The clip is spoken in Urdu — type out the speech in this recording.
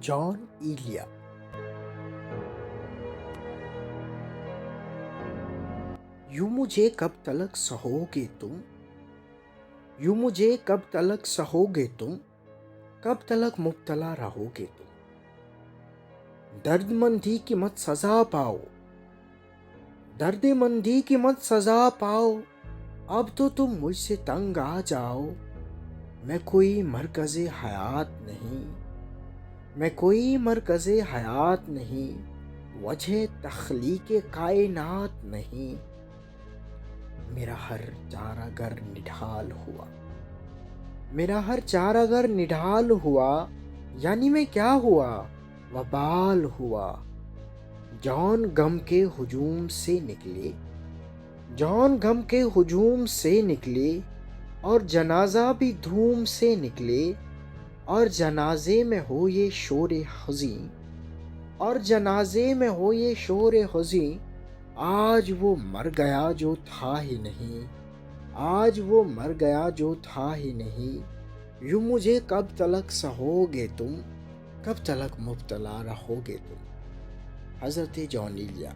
جان ایلیا۔ یوں مجھے کب تلک سہو گے تم، یوں مجھے کب تلک سہو گے تم، کب تلک مبتلا رہو گے تم۔ درد مندی کی مت سزا پاؤ، درد مندی کی مت سزا پاؤ، اب تو تم مجھ سے تنگ آ جاؤ۔ میں کوئی مرکز حیات نہیں، میں کوئی مرکز حیات نہیں، وجہ تخلیق کائنات نہیں۔ میرا ہر چارہ گر نڈھال ہوا، میرا ہر چارہ گر نڈھال ہوا، یعنی میں کیا ہوا؟ وبال ہوا۔ جان غم کے ہجوم سے نکلے، جان غم کے ہجوم سے نکلے، اور جنازہ بھی دھوم سے نکلے، اور جنازے میں ہو یہ شور حزیں، اور جنازے میں ہو یہ شور حزیں۔ آج وہ مر گیا جو تھا ہی نہیں، آج وہ مر گیا جو تھا ہی نہیں۔ یوں مجھے کب تلک سہو گے تم، کب تلک مبتلا رہو گے تم۔ حضرت جان ایلیا۔